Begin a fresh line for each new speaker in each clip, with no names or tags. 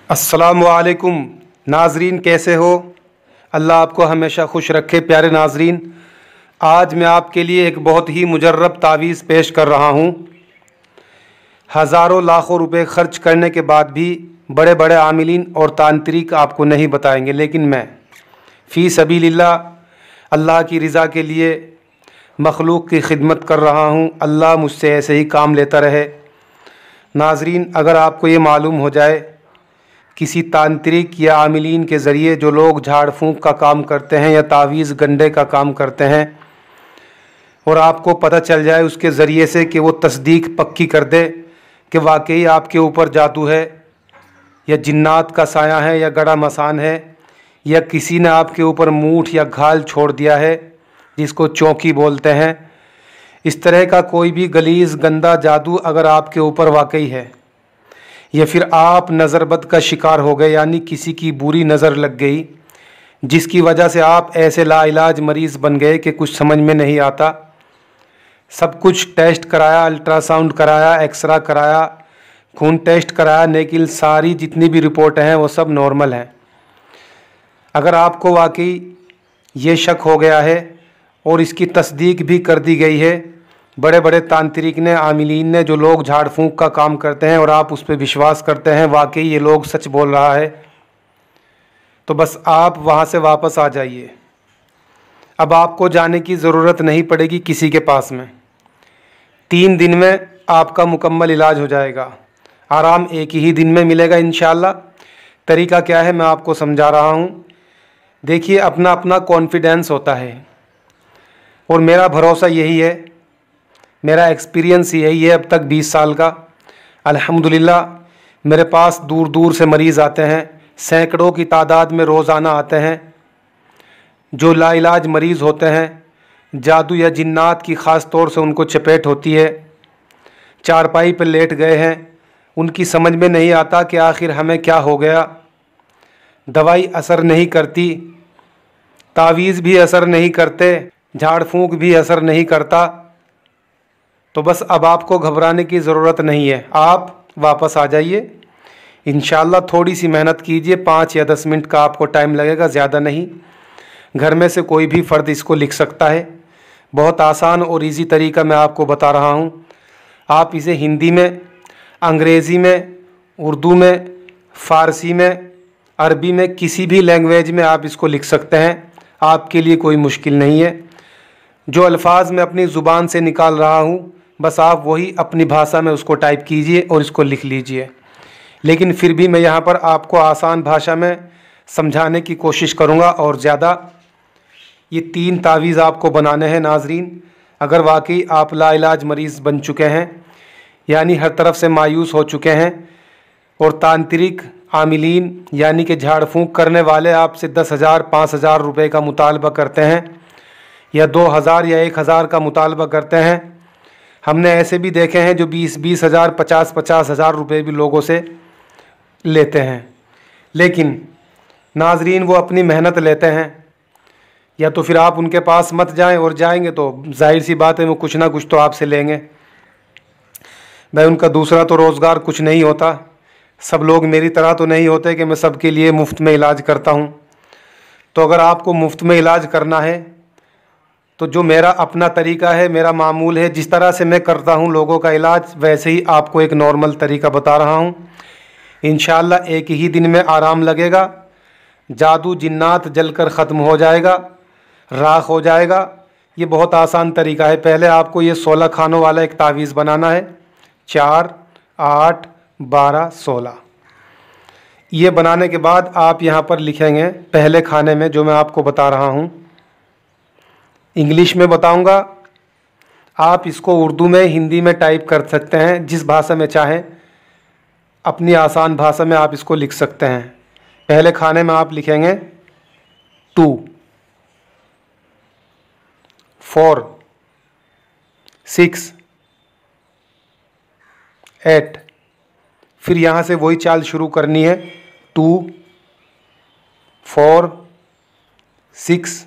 अस्सलामुअलैकुम नाजरीन, कैसे हो? अल्लाह आपको हमेशा खुश रखे। प्यारे नाजरीन, आज मैं आपके लिए एक बहुत ही मुजर्रब तावीज़ पेश कर रहा हूँ। हज़ारों लाखों रुपए खर्च करने के बाद भी बड़े बड़े आमिलीन और तांत्रिक आपको नहीं बताएंगे, लेकिन मैं फ़ी सबीलिल्लाह अल्लाह की रज़ा के लिए मखलूक की खिदमत कर रहा हूँ। अल्लाह मुझसे ऐसे ही काम लेता रहे। नाजरीन, अगर आपको ये मालूम हो जाए किसी तांत्रिक या आमिलीन के ज़रिए जो लोग झाड़ फूँक का काम करते हैं या तावीज़ गंडे का काम करते हैं, और आपको पता चल जाए उसके ज़रिए से कि वो तस्दीक पक्की कर दे कि वाकई आपके ऊपर जादू है या जिन्नात का साया है या गड़ा मसान है या किसी ने आपके ऊपर मूठ या घाल छोड़ दिया है जिसको चौकी बोलते हैं, इस तरह का कोई भी गलीज़ गंदा जादू अगर आपके ऊपर वाकई है या फिर आप नज़रबद का शिकार हो गए, यानी किसी की बुरी नज़र लग गई जिसकी वजह से आप ऐसे लाइलाज मरीज़ बन गए कि कुछ समझ में नहीं आता। सब कुछ टेस्ट कराया, अल्ट्रासाउंड कराया, एक्सरा कराया, खून टेस्ट कराया, लेकिन सारी जितनी भी रिपोर्टें हैं वो सब नॉर्मल हैं। अगर आपको वाकई ये शक हो गया है और इसकी तस्दीक भी कर दी गई है बड़े बड़े तांत्रिक ने, आमिलीन ने, जो लोग झाड़ फूँक का काम करते हैं, और आप उस पर विश्वास करते हैं वाकई ये लोग सच बोल रहा है, तो बस आप वहाँ से वापस आ जाइए। अब आपको जाने की ज़रूरत नहीं पड़ेगी किसी के पास में। 3 दिन में आपका मुकम्मल इलाज हो जाएगा। आराम एक ही दिन में मिलेगा इंशाअल्लाह। तरीका क्या है मैं आपको समझा रहा हूँ। देखिए, अपना अपना कॉन्फिडेंस होता है और मेरा भरोसा यही है, मेरा एक्सपीरियंस यही है अब तक 20 साल का। अल्हम्दुलिल्लाह मेरे पास दूर दूर से मरीज़ आते हैं, सैकड़ों की तादाद में रोज़ाना आते हैं। जो लाइलाज मरीज़ होते हैं, जादू या जिन्नात की ख़ास तौर से उनको चपेट होती है, चारपाई पर लेट गए हैं, उनकी समझ में नहीं आता कि आखिर हमें क्या हो गया। दवाई असर नहीं करती, तावीज़ भी असर नहीं करते, झाड़ फूँक भी असर नहीं करता, तो बस अब आपको घबराने की ज़रूरत नहीं है। आप वापस आ जाइए इंशाअल्लाह। थोड़ी सी मेहनत कीजिए, 5 या 10 मिनट का आपको टाइम लगेगा, ज़्यादा नहीं। घर में से कोई भी फ़र्द इसको लिख सकता है। बहुत आसान और इजी तरीका मैं आपको बता रहा हूँ। आप इसे हिंदी में, अंग्रेज़ी में, उर्दू में, फ़ारसी में, अरबी में, किसी भी लैंग्वेज में आप इसको लिख सकते हैं। आपके लिए कोई मुश्किल नहीं है। जो अल्फाज मैं अपनी ज़ुबान से निकाल रहा हूँ बस आप वही अपनी भाषा में उसको टाइप कीजिए और इसको लिख लीजिए। लेकिन फिर भी मैं यहाँ पर आपको आसान भाषा में समझाने की कोशिश करूँगा। और ज़्यादा ये 3 तावीज़ आपको बनाने हैं नाजरीन। अगर वाकई आप लाइलाज मरीज़ बन चुके हैं, यानी हर तरफ से मायूस हो चुके हैं, और तांत्रिक आमिलीन यानी कि झाड़ फूँक करने वाले आपसे 10,000 5,000 रुपये का मुतालबा करते हैं या 2,000 या 1,000 का मुतालबा करते हैं। हमने ऐसे भी देखे हैं जो 20-20 हज़ार, 50-50 हज़ार रुपये भी लोगों से लेते हैं। लेकिन नाजरीन, वो अपनी मेहनत लेते हैं, या तो फिर आप उनके पास मत जाएं, और जाएंगे तो जाहिर सी बात है वो कुछ ना कुछ तो आपसे लेंगे। भाई, उनका दूसरा तो रोज़गार कुछ नहीं होता। सब लोग मेरी तरह तो नहीं होते कि मैं सबके लिए मुफ्त में इलाज करता हूँ। तो अगर आपको मुफ्त में इलाज करना है तो जो मेरा अपना तरीका है, मेरा मामूल है, जिस तरह से मैं करता हूँ लोगों का इलाज, वैसे ही आपको एक नॉर्मल तरीका बता रहा हूँ। इंशाअल्लाह एक ही दिन में आराम लगेगा, जादू जिन्नात जलकर ख़त्म हो जाएगा, राख हो जाएगा। ये बहुत आसान तरीका है। पहले आपको ये 16 खानों वाला एक तावीज़ बनाना है। 4, 8, 12, 16। ये बनाने के बाद आप यहाँ पर लिखेंगे पहले खाने में, जो मैं आपको बता रहा हूँ इंग्लिश में बताऊंगा। आप इसको उर्दू में, हिंदी में टाइप कर सकते हैं, जिस भाषा में चाहें, अपनी आसान भाषा में आप इसको लिख सकते हैं। पहले खाने में आप लिखेंगे 2, 4, 6, 8। फिर यहाँ से वही चाल शुरू करनी है, 2, 4, 6,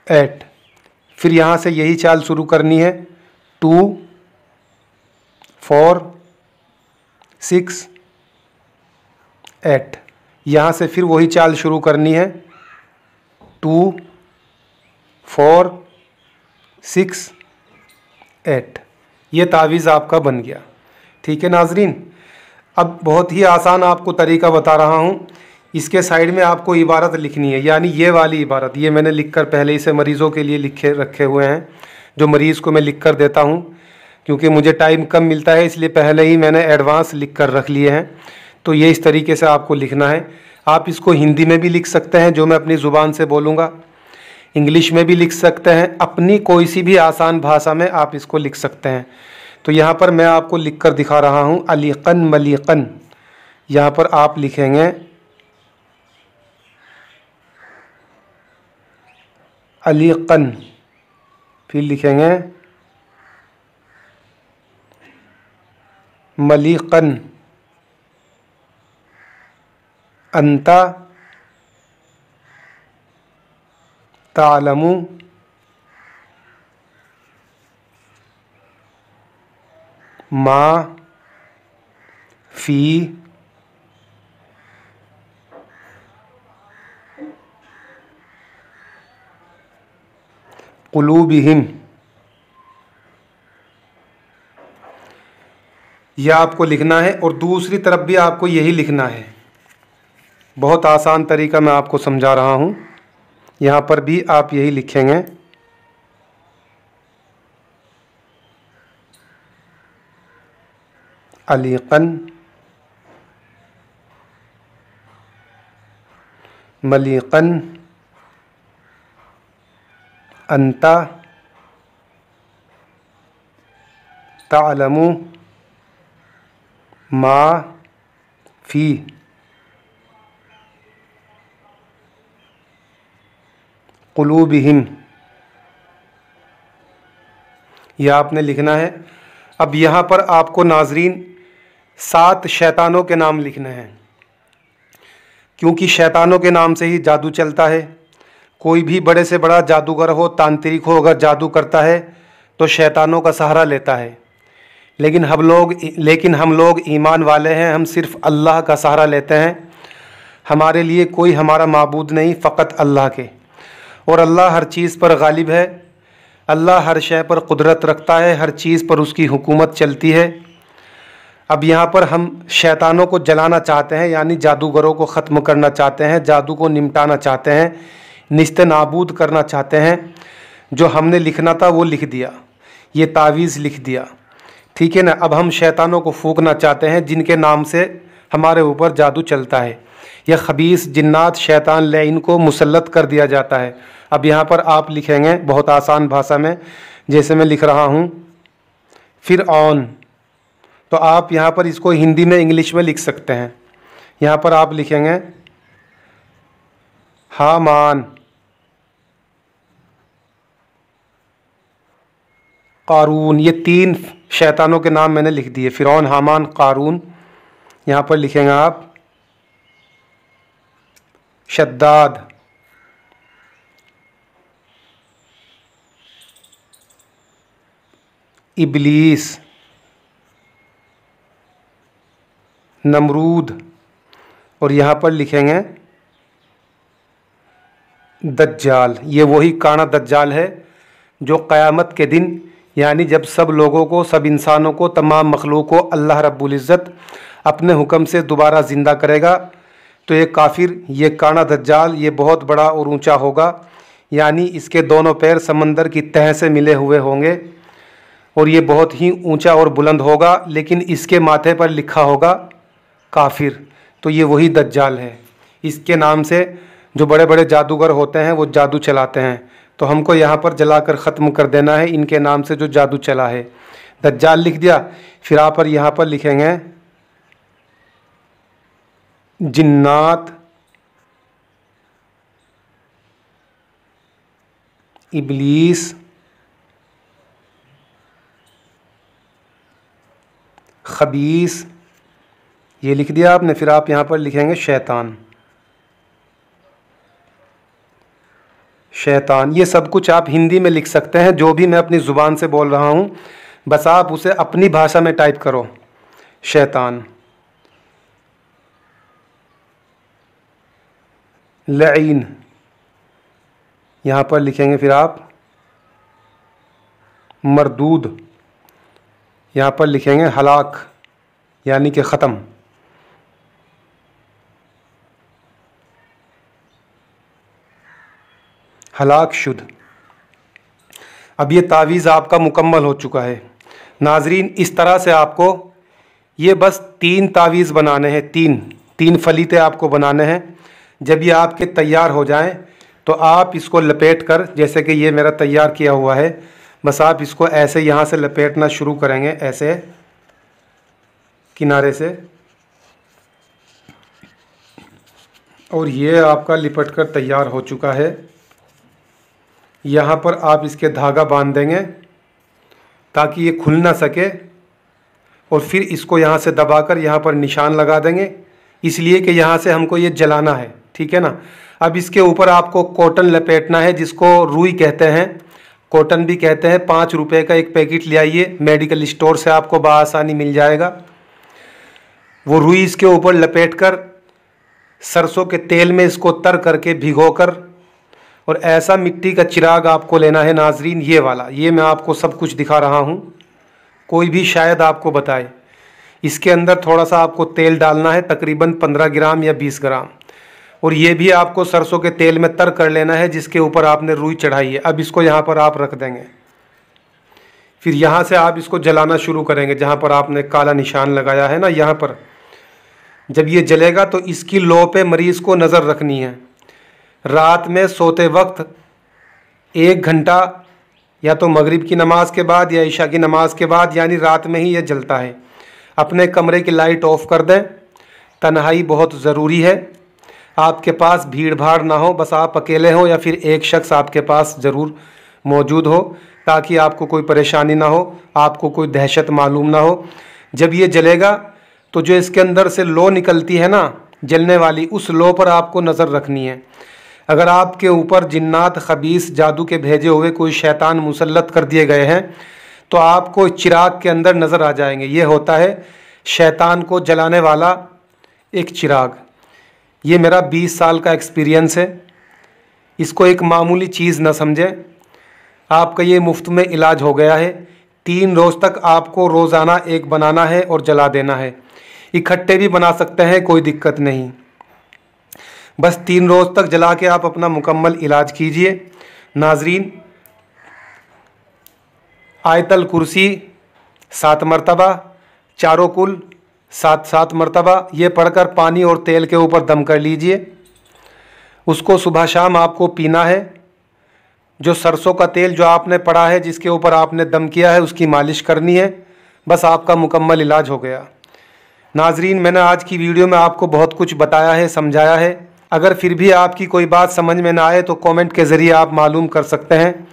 8। फिर यहाँ से यही चाल शुरू करनी है, 2, 4, 6, 8। यहाँ से फिर वही चाल शुरू करनी है, 2 4 6 8। ये तावीज़ आपका बन गया। ठीक है नाजरीन, अब बहुत ही आसान आपको तरीका बता रहा हूँ। इसके साइड में आपको इबारत लिखनी है, यानी ये वाली इबारत, ये मैंने लिखकर पहले इसे मरीज़ों के लिए लिखे रखे हुए हैं, जो मरीज़ को मैं लिख कर देता हूँ, क्योंकि मुझे टाइम कम मिलता है इसलिए पहले ही मैंने एडवांस लिख कर रख लिए हैं। तो ये इस तरीके से आपको लिखना है। आप इसको हिंदी में भी लिख सकते हैं, जो मैं अपनी ज़ुबान से बोलूँगा, इंग्लिश में भी लिख सकते हैं, अपनी कोई सी भी आसान भाषा में आप इसको लिख सकते हैं। तो यहाँ पर मैं आपको लिख कर दिखा रहा हूँ, अलीक़न मलीक़न। यहाँ पर आप लिखेंगे अलीक़न, फिर लिखेंगे मलीक़न, अंता तालमु मा फ़ी क़ुलूबिहिम। यह आपको लिखना है और दूसरी तरफ भी आपको यही लिखना है। बहुत आसान तरीका मैं आपको समझा रहा हूँ। यहाँ पर भी आप यही लिखेंगे, अलीक़न मलीक़न अंता तालमु मा फ़ी क़ुलूबिहिम। यह आपने लिखना है। अब यहाँ पर आपको नाजरीन 7 शैतानों के नाम लिखने हैं, क्योंकि शैतानों के नाम से ही जादू चलता है। कोई भी बड़े से बड़ा जादूगर हो, तांत्रिक हो, अगर जादू करता है तो शैतानों का सहारा लेता है। लेकिन हम लोग ईमान वाले हैं, हम सिर्फ़ अल्लाह का सहारा लेते हैं। हमारे लिए कोई हमारा माबूद नहीं, फ़कत अल्लाह के। और अल्लाह हर चीज़ पर गालिब है, अल्लाह हर शय पर कुदरत रखता है, हर चीज़ पर उसकी हुकूमत चलती है। अब यहाँ पर हम शैतानों को जलाना चाहते हैं, यानी जादूगरों को ख़त्म करना चाहते हैं, जादू को निमटाना चाहते हैं, निस्ते नाबूद करना चाहते हैं। जो हमने लिखना था वो लिख दिया, ये तावीज़ लिख दिया, ठीक है ना। अब हम शैतानों को फूंकना चाहते हैं जिनके नाम से हमारे ऊपर जादू चलता है। यह खबीस जिन्नात शैतान लईन को मुसल्लत कर दिया जाता है। अब यहाँ पर आप लिखेंगे बहुत आसान भाषा में, जैसे मैं लिख रहा हूँ फ़िरऔन, तो आप यहाँ पर इसको हिंदी में इंग्लिश में लिख सकते हैं। यहाँ पर आप लिखेंगे हामान, क़ारून। ये 3 शैतानों के नाम मैंने लिख दिए, फ़िरऔन, हामान, क़ारून। यहाँ पर लिखेंगे आप शद्दाद, इबलीस, नमरूद, और यहाँ पर लिखेंगे दज्जाल। ये वही काना दज्जाल है जो क़यामत के दिन, यानी जब सब लोगों को, सब इंसानों को, तमाम मखलूक को अल्लाह रब्बुल इज़्ज़त अपने हुक्म से दोबारा ज़िंदा करेगा, तो ये काफिर, ये काना दज्जाल, ये बहुत बड़ा और ऊंचा होगा। यानी इसके दोनों पैर समंदर की तह से मिले हुए होंगे और ये बहुत ही ऊंचा और बुलंद होगा, लेकिन इसके माथे पर लिखा होगा काफिर। तो ये वही दज्जाल है। इसके नाम से जो बड़े बड़े जादूगर होते हैं वो जादू चलाते हैं, तो हमको यहाँ पर जलाकर ख़त्म कर देना है इनके नाम से जो जादू चला है। दज्जाल लिख दिया, फिर आप यहाँ पर लिखेंगे जिन्नात, इबलीस, खबीस, ये लिख दिया आपने। फिर आप यहाँ पर लिखेंगे शैतान, शैतान। ये सब कुछ आप हिंदी में लिख सकते हैं, जो भी मैं अपनी ज़ुबान से बोल रहा हूँ, बस आप उसे अपनी भाषा में टाइप करो, शैतान। लईन, यहाँ पर लिखेंगे फिर आप मरदूद, यहाँ पर लिखेंगे हलाक यानी कि ख़त्म। हलाक शुद्ध। अब ये तावीज़ आपका मुकम्मल हो चुका है नाजरीन। इस तरह से आपको ये बस 3 तावीज़ बनाने हैं, तीन फलीते आपको बनाने हैं। जब ये आपके तैयार हो जाएं तो आप इसको लपेट कर, जैसे कि ये मेरा तैयार किया हुआ है, बस आप इसको ऐसे यहाँ से लपेटना शुरू करेंगे, ऐसे किनारे से, और ये आपका लिपट कर तैयार हो चुका है। यहाँ पर आप इसके धागा बांध देंगे ताकि ये खुल ना सके, और फिर इसको यहाँ से दबाकर यहाँ पर निशान लगा देंगे, इसलिए कि यहाँ से हमको ये जलाना है, ठीक है ना। अब इसके ऊपर आपको कॉटन लपेटना है, जिसको रुई कहते हैं, कॉटन भी कहते हैं। 5 रुपये का एक पैकेट ले आइए, मेडिकल स्टोर से आपको बआसानी मिल जाएगा। वो रुई इसके ऊपर लपेट कर सरसों के तेल में इसको तर करके भिगोकर, और ऐसा मिट्टी का चिराग आपको लेना है नाजरीन, ये वाला। ये मैं आपको सब कुछ दिखा रहा हूँ, कोई भी शायद आपको बताए। इसके अंदर थोड़ा सा आपको तेल डालना है, तकरीबन 15 ग्राम या 20 ग्राम, और ये भी आपको सरसों के तेल में तर कर लेना है जिसके ऊपर आपने रुई चढ़ाई है। अब इसको यहाँ पर आप रख देंगे, फिर यहाँ से आप इसको जलाना शुरू करेंगे, जहाँ पर आपने काला निशान लगाया है ना, यहाँ पर। जब ये जलेगा तो इसकी लो पे मरीज़ को नज़र रखनी है। रात में सोते वक्त 1 घंटा, या तो मगरिब की नमाज के बाद या इशा की नमाज के बाद, यानी रात में ही ये जलता है। अपने कमरे की लाइट ऑफ कर दें। तन्हाई बहुत ज़रूरी है, आपके पास भीड़ भाड़ ना हो, बस आप अकेले हो या फिर एक शख्स आपके पास ज़रूर मौजूद हो, ताकि आपको कोई परेशानी ना हो, आपको कोई दहशत मालूम ना हो। जब ये जलेगा तो जो इसके अंदर से लो निकलती है ना जलने वाली, उस लो पर आपको नज़र रखनी है। अगर आपके ऊपर जिन्नात खबीस जादू के भेजे हुए कोई शैतान मुसल्लत कर दिए गए हैं तो आपको चिराग के अंदर नज़र आ जाएंगे। ये होता है शैतान को जलाने वाला एक चिराग। ये मेरा 20 साल का एक्सपीरियंस है, इसको एक मामूली चीज़ न समझें। आपका ये मुफ्त में इलाज हो गया है। 3 रोज़ तक आपको रोज़ाना एक बनाना है और जला देना है। इकट्ठे भी बना सकते हैं, कोई दिक्कत नहीं। बस 3 रोज़ तक जला के आप अपना मुकम्मल इलाज कीजिए नाजरीन। आयतल कुर्सी 7 मरतबा, चारों कुल 7-7 मरतबा, ये पढ़कर पानी और तेल के ऊपर दम कर लीजिए। उसको सुबह शाम आपको पीना है। जो सरसों का तेल जो आपने पड़ा है, जिसके ऊपर आपने दम किया है, उसकी मालिश करनी है। बस आपका मुकम्मल इलाज हो गया। नाजरीन, मैंने आज की वीडियो में आपको बहुत कुछ बताया है, समझाया है। अगर फिर भी आपकी कोई बात समझ में ना आए तो कमेंट के ज़रिए आप मालूम कर सकते हैं।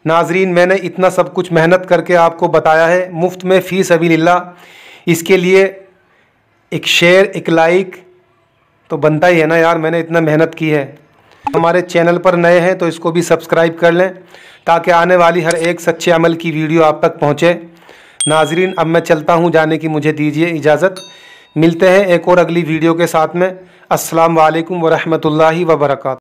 नाजरीन, मैंने इतना सब कुछ मेहनत करके आपको बताया है मुफ्त में, फ़ी सबीलिल्लाह। इसके लिए एक शेयर, एक लाइक तो बनता ही है ना यार, मैंने इतना मेहनत की है। हमारे चैनल पर नए हैं तो इसको भी सब्सक्राइब कर लें, ताकि आने वाली हर एक सच्चे अमल की वीडियो आप तक पहुँचे। नाजरीन, अब मैं चलता हूँ, जाने की मुझे दीजिए इजाज़त। मिलते हैं एक और अगली वीडियो के साथ में। अस्सलाम वालेकुम व रहमतुल्लाहि व बरकातहू।